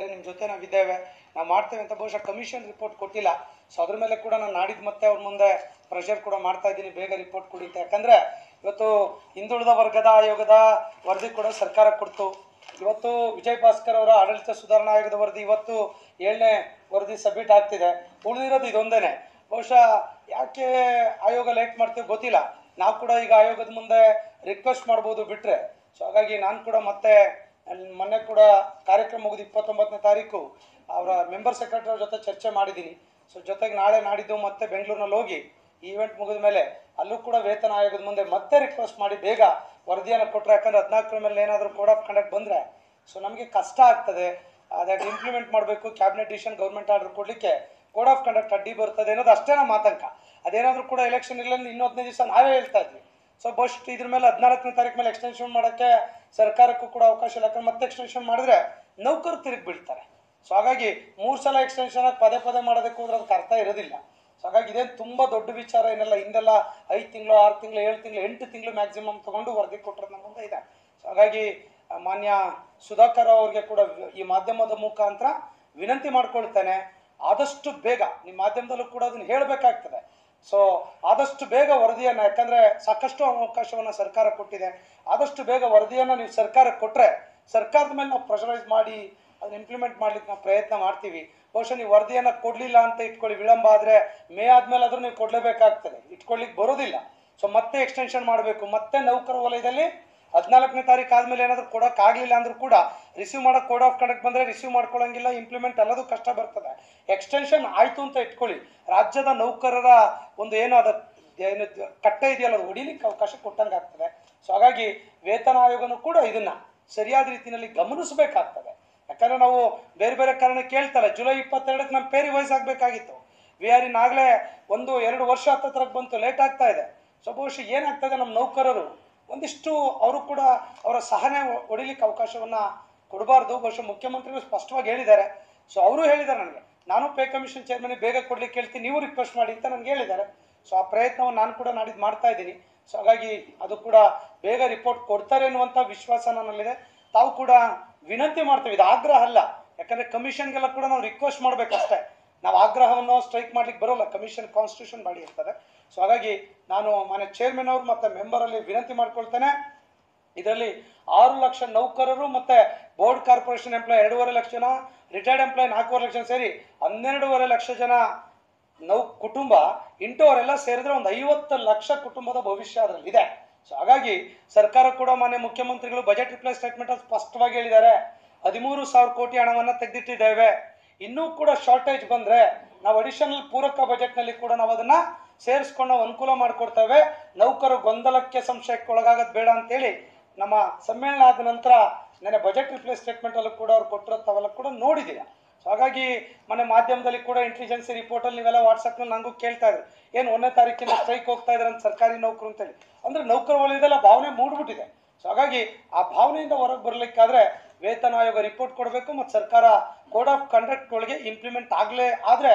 ನಿಮ್ಮ ಜೊತೆ ನಾವಿದ್ದೇವೆ, ನಾವು ಮಾಡ್ತೇವೆ ಅಂತ ಬಹುಶಃ ಕಮಿಷನ್ ರಿಪೋರ್ಟ್ ಕೊಟ್ಟಿಲ್ಲ. ಸೊ ಅದ್ರ ಮೇಲೆ ಕೂಡ ನಾನು ನಾಡಿದ್ದು ಮತ್ತೆ ಅವ್ರ ಮುಂದೆ ಪ್ರೆಷರ್ ಕೂಡ ಮಾಡ್ತಾ ಇದ್ದೀನಿ, ಬೇಗ ರಿಪೋರ್ಟ್ ಕೊಡಿ ಅಂತ. ಯಾಕಂದರೆ ಇವತ್ತು ಹಿಂದುಳಿದ ವರ್ಗದ ಆಯೋಗದ ವರದಿ ಕೂಡ ಸರ್ಕಾರ ಕೊಡ್ತು. ಇವತ್ತು ವಿಜಯ್ ಭಾಸ್ಕರ್ ಅವರ ಆಡಳಿತ ಸುಧಾರಣಾ ಆಯೋಗದ ವರದಿ ಇವತ್ತು 7ನೇ ವರದಿ ಸಬ್ಮಿಟ್ ಆಗ್ತಿದೆ. ಉಳಿದಿರೋದು ಇದೊಂದೇ. ಬಹುಶಃ ಯಾಕೆ ಆಯೋಗ ಲೇಟ್ ಮಾಡ್ತೀವಿ ಗೊತ್ತಿಲ್ಲ. ನಾವು ಕೂಡ ಈಗ ಆಯೋಗದ ಮುಂದೆ ರಿಕ್ವೆಸ್ಟ್ ಮಾಡ್ಬೋದು ಬಿಟ್ಟರೆ. ಸೊ ಹಾಗಾಗಿ ನಾನು ಕೂಡ ಮತ್ತೆ ಮೊನ್ನೆ ಕೂಡ ಕಾರ್ಯಕ್ರಮ ಮುಗಿದು 29ನೇ ತಾರೀಕು ಅವರ ಮೆಂಬರ್ ಸೆಕ್ರೆಟರಿ ಅವ್ರ ಜೊತೆ ಚರ್ಚೆ ಮಾಡಿದ್ದೀನಿ. ಸೊ ಜೊತೆಗೆ ನಾಳೆ ನಾಡಿದ್ದು ಮತ್ತೆ ಬೆಂಗಳೂರಿನಲ್ಲಿ ಹೋಗಿ ಈವೆಂಟ್ ಮುಗಿದ ಮೇಲೆ ಅಲ್ಲೂ ಕೂಡ ವೇತನ ಆಯೋಗದ ಮುಂದೆ ಮತ್ತೆ ರಿಕ್ವೆಸ್ಟ್ ಮಾಡಿ ಬೇಗ ವರದಿಯನ್ನು ಕೊಟ್ಟರೆ, ಯಾಕಂದರೆ 14ರ ಮೇಲೆ ಏನಾದರೂ ಕೋಡ್ ಆಫ್ ಕಂಡಕ್ಟ್ ಬಂದರೆ ಸೊ ನಮಗೆ ಕಷ್ಟ ಆಗ್ತದೆ. ಅದಕ್ಕೆ ಇಂಪ್ಲಿಮೆಂಟ್ ಮಾಡಬೇಕು. ಕ್ಯಾಬಿನೆಟ್ ಡಿಸಿಷನ್ ಗೌರ್ಮೆಂಟ್ ಆರ್ಡರ್ ಕೊಡಲಿಕ್ಕೆ ಕೋಡ್ ಆಫ್ ಕಂಡಕ್ಟ್ ಅಡ್ಡಿ ಬರ್ತದೆ ಅನ್ನೋದು ಅಷ್ಟೇ ನಮ್ಮ ಆತಂಕ. ಅದೇನಾದರೂ ಕೂಡ ಎಲೆಕ್ಷನ್ ಇಲ್ಲ ಇನ್ನೂ 15 ದಿವಸ ನಾವೇ ಹೇಳ್ತಾ ಇದ್ವಿ. ಸೊ ಬಹುಶಃ ಇದ್ರ ಮೇಲೆ 14ನೇ ತಾರೀಕು ಮೇಲೆ ಎಕ್ಸ್ಟೆನ್ಷನ್ ಮಾಡೋಕ್ಕೆ ಸರ್ಕಾರಕ್ಕೂ ಕೂಡ ಅವಕಾಶ ಇಲ್ಲ. ಯಾಕಂದ್ರೆ ಮತ್ತೆ ಎಕ್ಸ್ಟೆನ್ಷನ್ ಮಾಡಿದ್ರೆ ನೌಕರು ತಿರುಗಿ ಬೀಳ್ತಾರೆ. ಸೊ ಹಾಗಾಗಿ 3 ಸಲ ಎಕ್ಸ್ಟೆನ್ಷನ್ ಪದೇ ಮಾಡೋದಕ್ಕೆ ಹೋದ್ರೆ ಅದಕ್ಕೆ ಅರ್ಥ ಇರೋದಿಲ್ಲ. ಸೊ ಹಾಗಾಗಿ ಇದೇನು ತುಂಬ ದೊಡ್ಡ ವಿಚಾರ ಏನಲ್ಲ. ಹಿಂದೆಲ್ಲ 5 ತಿಂಗಳು 6 ತಿಂಗಳು 7 ತಿಂಗಳು 8 ತಿಂಗಳು ಮ್ಯಾಕ್ಸಿಮಮ್ ತೊಗೊಂಡು ವರದಿ ಕೊಟ್ಟರೆ ನಮ್ಮ ಮುಂದೆ ಇದೆ. ಸೊ ಹಾಗಾಗಿ ಮಾನ್ಯ ಸುಧಾಕರ್ ಅವ್ರಿಗೆ ಕೂಡ ಈ ಮಾಧ್ಯಮದ ಮುಖಾಂತರ ವಿನಂತಿ ಮಾಡ್ಕೊಳ್ತೇನೆ, ಆದಷ್ಟು ಬೇಗ ನಿಮ್ಮ ಮಾಧ್ಯಮದಲ್ಲೂ ಕೂಡ ಅದನ್ನು ಹೇಳಬೇಕಾಗ್ತದೆ. ಸೊ ಆದಷ್ಟು ಬೇಗ ವರದಿಯನ್ನು, ಯಾಕಂದರೆ ಸಾಕಷ್ಟು ಅವಕಾಶವನ್ನು ಸರ್ಕಾರ ಕೊಟ್ಟಿದೆ, ಆದಷ್ಟು ಬೇಗ ವರದಿಯನ್ನು ನೀವು ಸರ್ಕಾರಕ್ಕೆ ಕೊಟ್ಟರೆ ಸರ್ಕಾರದ ಮೇಲೆ ನಾವು ಪ್ರೆಷರೈಸ್ ಮಾಡಿ ಅದನ್ನ ಇಂಪ್ಲಿಮೆಂಟ್ ಮಾಡ್ಲಿಕ್ಕೆ ನಾವು ಪ್ರಯತ್ನ ಮಾಡ್ತೀವಿ. ಬಹುಶಃ ನೀವು ವರದಿಯನ್ನು ಕೊಡಲಿಲ್ಲ ಅಂತ ಇಟ್ಕೊಳ್ಳಿ, ವಿಳಂಬ ಆದರೆ ಮೇ ಆದಮೇಲೆ ಆದರೂ ನೀವು ಕೊಡಲೇಬೇಕಾಗ್ತದೆ, ಇಟ್ಕೊಳ್ಳಿಕ್ಕೆ ಬರೋದಿಲ್ಲ. ಸೊ ಮತ್ತೆ ಎಕ್ಸ್ಟೆನ್ಷನ್ ಮಾಡಬೇಕು. ಮತ್ತೆ ನೌಕರ ವಲಯದಲ್ಲಿ 14ನೇ ತಾರೀಕು ಆದಮೇಲೆ ಏನಾದರೂ ಕೊಡೋಕ್ಕಾಗಲಿಲ್ಲ ಅಂದರೂ ಕೂಡ ರಿಸೀವ್ ಮಾಡೋಕೆ ಕೋಡ್ ಆಫ್ ಕಂಡಕ್ಟ್ ಬಂದರೆ ರಿಸೀವ್ ಮಾಡ್ಕೊಳ್ಳೋಂಗಿಲ್ಲ, ಇಂಪ್ಲಿಮೆಂಟ್ ಎಲ್ಲದೂ ಕಷ್ಟ ಬರ್ತದೆ. ಎಕ್ಸ್ಟೆನ್ಷನ್ ಆಯಿತು ಅಂತ ಇಟ್ಕೊಳ್ಳಿ, ರಾಜ್ಯದ ನೌಕರರ ಒಂದು ಏನು ಕಟ್ಟೆ ಇದೆಯಲ್ಲ ಅದು ಹೊಡಿಲಿಕ್ಕೆ ಅವಕಾಶ ಕೊಟ್ಟಂಗೆ ಆಗ್ತದೆ. ಸೊ ಹಾಗಾಗಿ ವೇತನ ಆಯೋಗನೂ ಕೂಡ ಇದನ್ನು ಸರಿಯಾದ ರೀತಿಯಲ್ಲಿ ಗಮನಿಸಬೇಕಾಗ್ತದೆ. ಯಾಕಂದರೆ ನಾವು ಬೇರೆ ಬೇರೆ ಕಾರಣ ಕೇಳ್ತಲ್ಲ. ಜುಲೈ 22ಕ್ಕೆ ನಮ್ಮ ಪೇ ರಿವೈಸ್ ಆಗಬೇಕಾಗಿತ್ತು. ವಿ ಆರ್ ಆಗಲೇ 1-2 ವರ್ಷ ಹತ್ತತ್ರಕ್ಕೆ ಬಂತು, ಲೇಟ್ ಆಗ್ತಾ ಇದೆ. ಸೊ ಬಹುಶಃ ಏನಾಗ್ತದೆ, ನಮ್ಮ ನೌಕರರು ಒಂದಿಷ್ಟು ಅವರು ಕೂಡ ಅವರ ಸಹನೆ ಹೊಡಿಲಿಕ್ಕೆ ಅವಕಾಶವನ್ನು ಕೊಡಬಾರ್ದು. ಬಹುಶಃ ಮುಖ್ಯಮಂತ್ರಿಗಳು ಸ್ಪಷ್ಟವಾಗಿ ಹೇಳಿದ್ದಾರೆ. ಸೊ ಅವರು ಹೇಳಿದ್ದಾರೆ ನನಗೆ, ನಾನು ಪೇ ಕಮಿಷನ್ ಚೇರ್ಮನ್ ಬೇಗ ಕೊಡ್ಲಿಕ್ಕೆ ಹೇಳ್ತೀನಿ, ನೀವು ರಿಕ್ವೆಸ್ಟ್ ಮಾಡಿ ಅಂತ ನನಗೆ ಹೇಳಿದ್ದಾರೆ. ಸೊ ಆ ಪ್ರಯತ್ನವನ್ನು ನಾನು ಕೂಡ ನಾಡಿದ್ದು ಮಾಡ್ತಾ ಇದ್ದೀನಿ. ಸೊ ಹಾಗಾಗಿ ಅದು ಕೂಡ ಬೇಗ ರಿಪೋರ್ಟ್ ಕೊಡ್ತಾರೆ ಎನ್ನುವಂಥ ವಿಶ್ವಾಸ ನನ್ನಲ್ಲಿದೆ. ತಾವು ಕೂಡ ವಿನಂತಿ ಮಾಡ್ತೀವಿ, ಇದು ಆಗ್ರಹ ಅಲ್ಲ. ಯಾಕಂದರೆ ಕಮಿಷನ್ಗೆಲ್ಲ ಕೂಡ ನಾವು ರಿಕ್ವೆಸ್ಟ್ ಮಾಡಬೇಕಷ್ಟೇ, ನಾವು ಆಗ್ರಹವನ್ನು ಸ್ಟ್ರೈಕ್ ಮಾಡ್ಲಿಕ್ಕೆ ಬರೋಲ್ಲ. ಕಮಿಷನ್ ಕಾನ್ಸ್ಟಿಟ್ಯೂಷನ್ ಬಾಡಿ ಇರ್ತದೆ. ಸೊ ಹಾಗಾಗಿ ನಾನು ಮನೆ ಚೇರ್ಮನ್ ಅವರು ಮತ್ತು ಮೆಂಬರಲ್ಲಿ ವಿನಂತಿ ಮಾಡ್ಕೊಳ್ತೇನೆ, ಇದರಲ್ಲಿ 6 ಲಕ್ಷ ನೌಕರರು ಮತ್ತು ಬೋರ್ಡ್ ಕಾರ್ಪೊರೇಷನ್ ಎಂಪ್ಲಾಯ್ 2.5 ಲಕ್ಷ ಜನ, ರಿಟೈರ್ಡ್ ಎಂಪ್ಲಾಯ್ 4.5 ಲಕ್ಷ ಸೇರಿ 12.5 ಲಕ್ಷ ಜನ ಕುಟುಂಬ ಇಂಟೋರೆಲ್ಲ ಸೇರಿದ್ರೆ ಒಂದು 50 ಲಕ್ಷ ಕುಟುಂಬದ ಭವಿಷ್ಯ ಅದರಲ್ಲಿದೆ. ಸೊ ಹಾಗಾಗಿ ಸರ್ಕಾರ ಕೂಡ ಮಾನ್ಯ ಮುಖ್ಯಮಂತ್ರಿಗಳು ಬಜೆಟ್ ರಿಪ್ಲೈ ಸ್ಟೇಟ್ಮೆಂಟ್ ಅಲ್ಲಿ ಸ್ಪಷ್ಟವಾಗಿ ಹೇಳಿದ್ದಾರೆ, 13,000 ಕೋಟಿ ಹಣವನ್ನು ತೆಗೆದಿಟ್ಟಿದ್ದೇವೆ. ಇನ್ನೂ ಕೂಡ ಶಾರ್ಟೇಜ್ ಬಂದರೆ ನಾವು ಅಡಿಷನಲ್ ಪೂರಕ ಬಜೆಟ್ನಲ್ಲಿ ಕೂಡ ನಾವು ಅದನ್ನು ಸೇರಿಸ್ಕೊಂಡು ನಾವು ಅನುಕೂಲ ಮಾಡಿಕೊಡ್ತೇವೆ. ನೌಕರು ಗೊಂದಲಕ್ಕೆ ಸಂಶಯಕ್ಕೆ ಒಳಗಾಗೋದು ಬೇಡ ಅಂತೇಳಿ ನಮ್ಮ ಸಮ್ಮೇಳನ ಆದ ನಂತರ ನೆನೆ ಬಜೆಟ್ ರಿಪ್ಲೈ ಸ್ಟೇಟ್ಮೆಂಟಲ್ಲೂ ಕೂಡ ಅವ್ರು ಕೊಟ್ಟಿರೋ ತಾವೆಲ್ಲ ಕೂಡ ನೋಡಿದ್ದೀರ. ಸೊ ಹಾಗಾಗಿ ಮನೆ ಮಾಧ್ಯಮದಲ್ಲಿ ಕೂಡ ಇಂಟೆಲಿಜೆನ್ಸಿ ರಿಪೋರ್ಟಲ್ಲಿ ನೀವೆಲ್ಲ ವಾಟ್ಸಪ್ನಲ್ಲಿ ನನಗೂ ಕೇಳ್ತಾ ಇದ್ರು, ಏನು 1ನೇ ತಾರೀಕಿನ ಸ್ಟ್ರೈಕ್ ಹೋಗ್ತಾ ಇದ್ದಾರೆ ಅಂತ ಸರ್ಕಾರಿ ನೌಕರು ಅಂತೇಳಿ. ಅಂದರೆ ನೌಕರ ವಲಯದೆಲ್ಲ ಭಾವನೆ ಮೂಡ್ಬಿಟ್ಟಿದೆ. ಸೊ ಹಾಗಾಗಿ ಆ ಭಾವನೆಯಿಂದ ಹೊರಗೆ ಬರಲಿಕ್ಕಾದ್ರೆ ವೇತನ ಆಯೋಗ ರಿಪೋರ್ಟ್ ಕೊಡಬೇಕು ಮತ್ತು ಸರ್ಕಾರ ಕೋಡ್ ಆಫ್ ಕಂಡಕ್ಟ್ ಒಳಗೆ ಇಂಪ್ಲಿಮೆಂಟ್ ಆದರೆ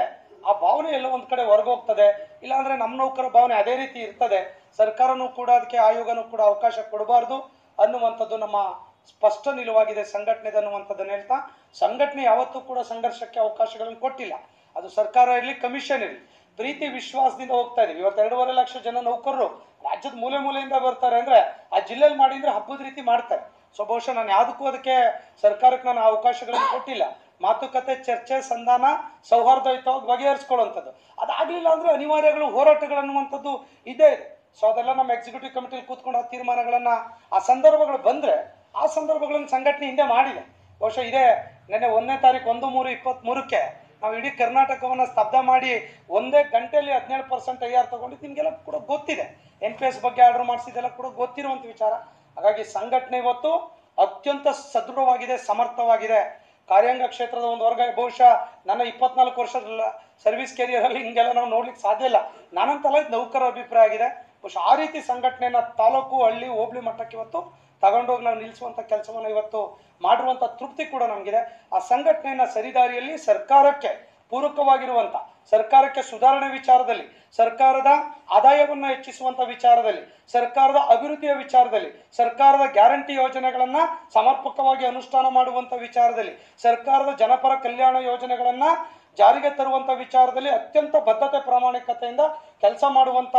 ಆ ಭಾವನೆ ಎಲ್ಲ ಒಂದು ಕಡೆ ಹೊರಗೋಗ್ತದೆ. ಇಲ್ಲಾಂದರೆ ನಮ್ಮ ನೌಕರ ಭಾವನೆ ಅದೇ ರೀತಿ ಇರ್ತದೆ. ಸರ್ಕಾರನೂ ಕೂಡ ಅದಕ್ಕೆ ಆಯೋಗನೂ ಕೂಡ ಅವಕಾಶ ಕೊಡಬಾರ್ದು ಅನ್ನುವಂಥದ್ದು ನಮ್ಮ ಸ್ಪಷ್ಟ ನಿಲುವಾಗಿದೆ ಸಂಘಟನೆದು ಅನ್ನುವಂಥದ್ದನ್ನು ಹೇಳ್ತಾ, ಸಂಘಟನೆ ಯಾವತ್ತೂ ಕೂಡ ಸಂಘರ್ಷಕ್ಕೆ ಅವಕಾಶಗಳನ್ನು ಕೊಟ್ಟಿಲ್ಲ. ಅದು ಸರ್ಕಾರ ಇರಲಿ, ಕಮಿಷನ್ ಇರಲಿ, ಪ್ರೀತಿ ವಿಶ್ವಾಸದಿಂದ ಹೋಗ್ತಾ ಇದೀವಿ. ಇವತ್ತು 2.5 ಲಕ್ಷ ಜನ ನೌಕರರು ರಾಜ್ಯದ ಮೂಲೆ ಮೂಲೆಯಿಂದ ಬರ್ತಾರೆ ಅಂದರೆ ಆ ಜಿಲ್ಲೆಯಲ್ಲಿ ಮಾಡಿ ಅಂದರೆ ಹಬ್ಬದ ರೀತಿ ಮಾಡ್ತಾರೆ. ಸೊ ಬಹುಶಃ ನಾನು ಯಾವುದಕ್ಕೂ ಅದಕ್ಕೆ ಸರ್ಕಾರಕ್ಕೆ ನಾನು ಅವಕಾಶಗಳನ್ನು ಕೊಟ್ಟಿಲ್ಲ. ಮಾತುಕತೆ, ಚರ್ಚೆ, ಸಂಧಾನ, ಸೌಹಾರ್ದಯುತವಾಗಿ ಬಗೆಹರಿಸ್ಕೊಳ್ಳುವಂಥದ್ದು. ಅದಾಗಲಿಲ್ಲ ಅಂದರೆ ಅನಿವಾರ್ಯಗಳು, ಹೋರಾಟಗಳನ್ನುವಂಥದ್ದು ಇದೇ ಇದೆ. ಸೊ ಅದೆಲ್ಲ ನಮ್ಮ ಎಕ್ಸಿಕ್ಯೂಟಿವ್ ಕಮಿಟಿಲಿ ಕೂತ್ಕೊಂಡು ಆ ತೀರ್ಮಾನಗಳನ್ನು, ಆ ಸಂದರ್ಭಗಳು ಬಂದರೆ ಆ ಸಂದರ್ಭಗಳನ್ನು ಸಂಘಟನೆ ಹಿಂದೆ ಮಾಡಿದೆ. ಬಹುಶಃ ಇದೇ ನೆನ್ನೆ 1ನೇ ತಾರೀಕು 1/3/23ಕ್ಕೆ ನಾವು ಇಡೀ ಕರ್ನಾಟಕವನ್ನು ಸ್ತಬ್ಧ ಮಾಡಿ ಒಂದೇ ಗಂಟೆಯಲ್ಲಿ 17% IR ತಗೊಂಡಿದ್ದು ನಿಮಗೆಲ್ಲ ಕೂಡ ಗೊತ್ತಿದೆ. NPS ಬಗ್ಗೆ ಆರ್ಡರ್ ಮಾಡಿಸಿದೆಲ್ಲ ಕೂಡ ಗೊತ್ತಿರುವಂಥ ವಿಚಾರ. ಹಾಗಾಗಿ ಸಂಘಟನೆ ಇವತ್ತು ಅತ್ಯಂತ ಸದೃಢವಾಗಿದೆ, ಸಮರ್ಥವಾಗಿದೆ. ಕಾರ್ಯಾಂಗ ಕ್ಷೇತ್ರದ ಒಂದು ವರ್ಗ, ಬಹುಶಃ ನನ್ನ 24 ವರ್ಷದ ಸರ್ವಿಸ್ ಕೆರಿಯರಲ್ಲಿ ಹಿಂಗೆಲ್ಲ ನಾವು ನೋಡ್ಲಿಕ್ಕೆ ಸಾಧ್ಯ ಇಲ್ಲ. ನಾನಂತಲ್ಲ ಇದು ನೌಕರ ಅಭಿಪ್ರಾಯ ಆಗಿದೆ. ಬಹುಶಃ ಆ ರೀತಿ ಸಂಘಟನೆಯನ್ನು ತಾಲೂಕು, ಹಳ್ಳಿ, ಹೋಬಳಿ ಮಟ್ಟಕ್ಕೆ ಇವತ್ತು ತಗೊಂಡೋಗಿ ನಾವು ನಿಲ್ಲಿಸುವಂಥ ಕೆಲಸವನ್ನು ಇವತ್ತು ಮಾಡಿರುವಂಥ ತೃಪ್ತಿ ಕೂಡ ನಮಗಿದೆ. ಆ ಸಂಘಟನೆಯನ್ನು ಸರಿದಾರಿಯಲ್ಲಿ ಸರ್ಕಾರಕ್ಕೆ ಪೂರಕವಾಗಿರುವಂಥ ಸರ್ಕಾರಕ್ಕೆ ಸುಧಾರಣೆ ವಿಚಾರದಲ್ಲಿ, ಸರ್ಕಾರದ ಆದಾಯವನ್ನು ಹೆಚ್ಚಿಸುವಂಥ ವಿಚಾರದಲ್ಲಿ, ಸರ್ಕಾರದ ಅಭಿವೃದ್ಧಿಯ ವಿಚಾರದಲ್ಲಿ, ಸರ್ಕಾರದ ಗ್ಯಾರಂಟಿ ಯೋಜನೆಗಳನ್ನು ಸಮರ್ಪಕವಾಗಿ ಅನುಷ್ಠಾನ ಮಾಡುವಂಥ ವಿಚಾರದಲ್ಲಿ, ಸರ್ಕಾರದ ಜನಪರ ಕಲ್ಯಾಣ ಯೋಜನೆಗಳನ್ನು ಜಾರಿಗೆ ತರುವಂಥ ವಿಚಾರದಲ್ಲಿ ಅತ್ಯಂತ ಬದ್ಧತೆ ಪ್ರಾಮಾಣಿಕತೆಯಿಂದ ಕೆಲಸ ಮಾಡುವಂಥ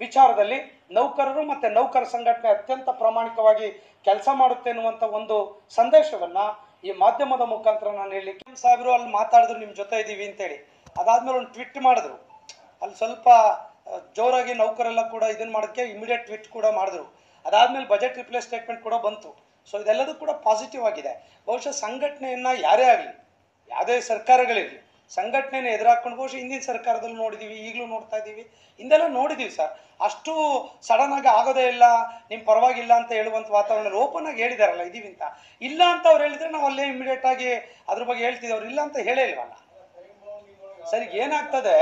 ವಿಚಾರದಲ್ಲಿ ನೌಕರರು ಮತ್ತು ನೌಕರ ಸಂಘಟನೆ ಅತ್ಯಂತ ಪ್ರಾಮಾಣಿಕವಾಗಿ ಕೆಲಸ ಮಾಡುತ್ತೆ ಅನ್ನುವಂಥ ಒಂದು ಸಂದೇಶವನ್ನು ಈ ಮಾಧ್ಯಮದ ಮುಖಾಂತರ ನಾನು ಹೇಳಲಿಕ್ಕೆ ಸಾಹೇಬರು ಅಲ್ಲಿ ಮಾತಾಡಿದ್ರು, ನಿಮ್ಮ ಜೊತೆ ಇದ್ದೀವಿ ಅಂತೇಳಿ. ಅದಾದ್ಮೇಲೆ ಒಂದು ಟ್ವೀಟ್ ಮಾಡಿದ್ರು, ಅಲ್ಲಿ ಸ್ವಲ್ಪ ಜೋರಾಗಿ ನೌಕರೆಲ್ಲ ಕೂಡ ಇದನ್ನು ಮಾಡೋಕ್ಕೆ ಇಮಿಡಿಯೇಟ್ ಟ್ವೀಟ್ ಕೂಡ ಮಾಡಿದ್ರು. ಅದಾದ್ಮೇಲೆ ಬಜೆಟ್ ರಿಪ್ಲೇ ಸ್ಟೇಟ್ಮೆಂಟ್ ಕೂಡ ಬಂತು. ಸೊ ಇದೆಲ್ಲದೂ ಕೂಡ ಪಾಸಿಟಿವ್ ಆಗಿದೆ. ಬಹುಶಃ ಸಂಘಟನೆಯನ್ನು ಯಾರೇ ಆಗಲಿ, ಯಾವುದೇ ಸರ್ಕಾರಗಳಿರಲಿ, ಸಂಘಟನೆಯನ್ನು ಎದುರಾಕೊಂಡು ಬಹುಶಃ ಹಿಂದಿನ ಸರ್ಕಾರದಲ್ಲಿ ನೋಡಿದ್ದೀವಿ, ಈಗಲೂ ನೋಡ್ತಾ ಇದ್ದೀವಿ, ಹಿಂದೆಲ್ಲ ನೋಡಿದ್ದೀವಿ ಸರ್. ಅಷ್ಟು ಸಡನ್ ಆಗಿ ಆಗೋದೇ ಇಲ್ಲ, ನಿಮ್ಮ ಪರವಾಗಿಲ್ಲ ಅಂತ ಹೇಳುವಂಥ ವಾತಾವರಣ ಓಪನ್ ಆಗಿ ಹೇಳಿದಾರಲ್ಲ ಇದೀವಿ ಅಂತ. ಇಲ್ಲ ಅಂತ ಅವ್ರು ಹೇಳಿದ್ರೆ ನಾವು ಅಲ್ಲೇ ಇಮಿಡಿಯೇಟ್ ಆಗಿ ಅದ್ರ ಬಗ್ಗೆ ಹೇಳ್ತಿದ್ವಿ. ಅವ್ರು ಇಲ್ಲ ಅಂತ ಹೇಳೇ ಇಲ್ವಲ್ಲ ಸರ್. ಈಗ ಏನಾಗ್ತದೆ,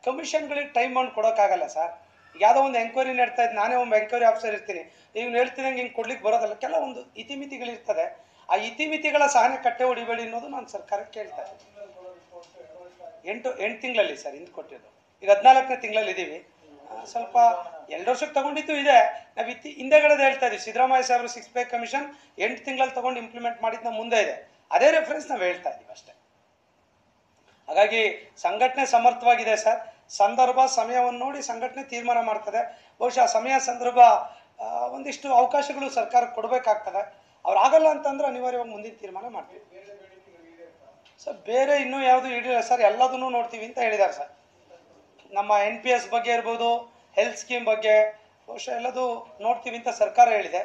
ಕಮಿಷನ್ಗಳಿಗೆ ಟೈಮ್ ಮಾಡಿ ಕೊಡೋಕ್ಕಾಗಲ್ಲ ಸರ್. ಈಗ ಯಾವುದೋ ಒಂದು ಎಂಕ್ವೈರಿ ನಡ್ತಾ ಇದ್ದು, ನಾನೇ ಒಂದು ಎಂಕ್ವೈರಿ ಆಫೀಸರ್ ಇರ್ತೀನಿ, ನೀವು ಹೇಳ್ತಿದಂಗೆ ಹಿಂಗೆ ಕೊಡ್ಲಿಕ್ಕೆ ಬರೋದಲ್ಲ. ಕೆಲವೊಂದು ಇತಿಮಿತಿಗಳಿರ್ತದೆ. ಆ ಇತಿಮಿತಿಗಳ ಸಹನೆ ಕಟ್ಟೆ ಹೊಡಿಬೇಡಿ ಅನ್ನೋದು ನಾನು ಸರ್ಕಾರಕ್ಕೆ ಕೇಳ್ತಾ ಇದ್ದೀನಿ. 8 ತಿಂಗಳಲ್ಲಿ ಸರ್ ಹಿಂದೆ ಕೊಟ್ಟಿದ್ದು, ಈಗ 14ನೇ ತಿಂಗಳಲ್ಲಿ ಇದ್ದೀವಿ. ಸ್ವಲ್ಪ 2 ವರ್ಷಕ್ಕೆ ತಗೊಂಡಿದ್ದು ಇದೆ. ನಾವು ಹಿಂದೆಗಡೆ ಹೇಳ್ತಾ ಇದ್ದೀವಿ, ಸಿದ್ದರಾಮಯ್ಯ ಸಾಹೇಬ್ರು 6 ಪೇ ಕಮಿಷನ್ 8 ತಿಂಗಳಲ್ಲಿ ತಗೊಂಡು ಇಂಪ್ಲಿಮೆಂಟ್ ಮಾಡಿದ್ದು ಮುಂದೆ ಇದೆ. ಅದೇ ರೆಫರೆನ್ಸ್ ನಾವು ಹೇಳ್ತಾ ಇದ್ದೀವಿ ಅಷ್ಟೇ. ಹಾಗಾಗಿ ಸಂಘಟನೆ ಸಮರ್ಥವಾಗಿದೆ ಸರ್. ಸಂದರ್ಭ ಸಮಯವನ್ನು ನೋಡಿ ಸಂಘಟನೆ ತೀರ್ಮಾನ ಮಾಡ್ತದೆ. ಬಹುಶಃ ಸಮಯ ಸಂದರ್ಭ ಒಂದಿಷ್ಟು ಅವಕಾಶಗಳು ಸರ್ಕಾರ ಕೊಡಬೇಕಾಗ್ತದೆ. ಅವ್ರು ಆಗಲ್ಲ ಅಂತಂದ್ರೆ ಅನಿವಾರ್ಯವಾಗಿ ಮುಂದಿನ ತೀರ್ಮಾನ ಮಾಡ್ತೀವಿ ಸರ್. ಬೇರೆ ಇನ್ನೂ ಯಾವುದು ಇಡಿಲ್ಲ ಸರ್, ಎಲ್ಲದನ್ನೂ ನೋಡ್ತೀವಿ ಅಂತ ಹೇಳಿದ್ದಾರೆ ಸರ್. ನಮ್ಮ NPS ಬಗ್ಗೆ ಇರ್ಬೋದು, ಹೆಲ್ತ್ ಸ್ಕೀಮ್ ಬಗ್ಗೆ ಬಹುಶಃ ಎಲ್ಲದೂ ನೋಡ್ತೀವಿ ಅಂತ ಸರ್ಕಾರ ಹೇಳಿದೆ.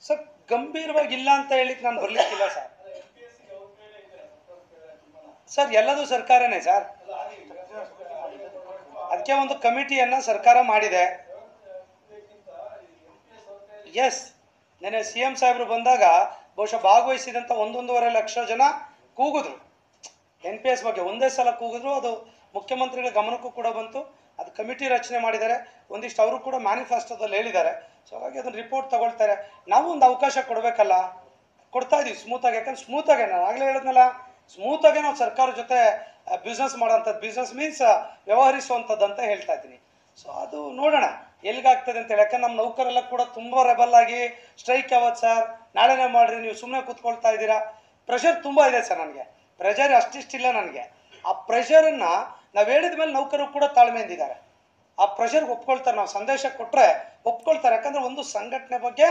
ಸರ್ ಗಂಭೀರವಾಗಿ ಇಲ್ಲ ಅಂತ ಹೇಳಿಕ್ಕೆ ನಾನು ಬರ್ಲಿಕ್ಕಿಲ್ಲ ಸರ್. ಸರ್ ಎಲ್ಲದೂ ಸರ್ಕಾರನೇ ಸರ್. ಅದಕ್ಕೆ ಒಂದು ಕಮಿಟಿಯನ್ನು ಸರ್ಕಾರ ಮಾಡಿದೆ. ಎಸ್, ನೆನೆ CM ಸಾಹೇಬರು ಬಂದಾಗ ಬಹುಶಃ ಭಾಗವಹಿಸಿದಂಥ 1.5 ಲಕ್ಷ ಜನ ಕೂಗಿದ್ರು NPS ಬಗ್ಗೆ. ಒಂದೇ ಸಲ ಕೂಗಿದ್ರು. ಅದು ಮುಖ್ಯಮಂತ್ರಿಗಳ ಗಮನಕ್ಕೂ ಕೂಡ ಬಂತು. ಅದು ಕಮಿಟಿ ರಚನೆ ಮಾಡಿದ್ದಾರೆ. ಒಂದಿಷ್ಟು ಅವರು ಕೂಡ ಮ್ಯಾನಿಫೆಸ್ಟೋದಲ್ಲಿ ಹೇಳಿದ್ದಾರೆ. ಸೊ ಹಾಗಾಗಿ ಅದನ್ನು ರಿಪೋರ್ಟ್ ತಗೊಳ್ತಾರೆ. ನಾವು ಒಂದು ಅವಕಾಶ ಕೊಡಬೇಕಲ್ಲ, ಕೊಡ್ತಾ ಇದೀವಿ ಸ್ಮೂತಾಗಿ. ಯಾಕಂದ್ರೆ ಸ್ಮೂತಾಗೆ ನಾನು ಆಗಲೇ ಹೇಳಿದ್ನಲ್ಲ, ಸ್ಮೂತಾಗೆ ನಾವು ಸರ್ಕಾರ ಜೊತೆ ಬಿಸ್ನೆಸ್ ಮಾಡೋಂಥದ್ದು, ಬಿಸ್ನೆಸ್ ಮೀನ್ಸ್ ವ್ಯವಹರಿಸುವಂಥದ್ದು ಅಂತ ಹೇಳ್ತಾ ಇದ್ದೀನಿ. ಸೊ ಅದು ನೋಡೋಣ ಎಲ್ಲಿಗಾಗ್ತದೆ ಅಂತೇಳಿ. ಯಾಕಂದ್ರೆ ನಮ್ಮ ನೌಕರೆಲ್ಲ ಕೂಡ ತುಂಬ ರೆಬಲ್ ಆಗಿ ಸ್ಟ್ರೈಕ್ ಯಾವತ್ತು ಸರ್, ನಾಳೆನೇ ಮಾಡಿರಿ, ನೀವು ಸುಮ್ಮನೆ ಕೂತ್ಕೊಳ್ತಾ ಇದ್ದೀರಾ. ಪ್ರೆಷರ್ ತುಂಬ ಇದೆ ಸರ್. ನನಗೆ ಪ್ರೆಷರ್ ಅಷ್ಟಿಷ್ಟಿಲ್ಲ ನನಗೆ. ಆ ಪ್ರೆಷರನ್ನು ನಾವು ಹೇಳಿದ ಮೇಲೆ ನೌಕರರು ಕೂಡ ತಾಳ್ಮೆಯಿಂದಿದ್ದಾರೆ. ಆ ಪ್ರೆಷರ್ಗೆ ಒಪ್ಕೊಳ್ತಾರೆ. ನಾವು ಸಂದೇಶ ಕೊಟ್ಟರೆ ಒಪ್ಕೊಳ್ತಾರೆ. ಯಾಕಂದರೆ ಒಂದು ಸಂಘಟನೆ ಬಗ್ಗೆ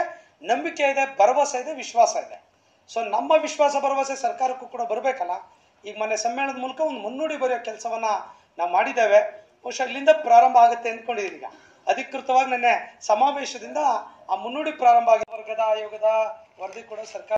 ನಂಬಿಕೆ ಇದೆ, ಭರವಸೆ ಇದೆ, ವಿಶ್ವಾಸ ಇದೆ. ಸೊ ನಮ್ಮ ವಿಶ್ವಾಸ ಭರವಸೆ ಸರ್ಕಾರಕ್ಕೂ ಕೂಡ ಬರಬೇಕಲ್ಲ. ಈಗ ಮೊನ್ನೆ ಸಮ್ಮೇಳನದ ಮೂಲಕ ಒಂದು ಮುನ್ನುಡಿ ಬರೆಯೋ ಕೆಲಸವನ್ನು ನಾವು ಮಾಡಿದ್ದೇವೆ. ಬಹುಶಃ ಇಲ್ಲಿಂದ ಪ್ರಾರಂಭ ಆಗುತ್ತೆ ಅಂದ್ಕೊಂಡಿದ್ದೀನಿ. ಈಗ ಅಧಿಕೃತವಾಗಿ ನೆನ್ನೆ ಸಮಾವೇಶದಿಂದ ಆ ಮುನ್ನುಡಿ ಪ್ರಾರಂಭ ಆಗಿದೆ. ವರ್ಗದ ಆಯೋಗದ ವರದಿ ಕೂಡ ಸರ್ಕಾರ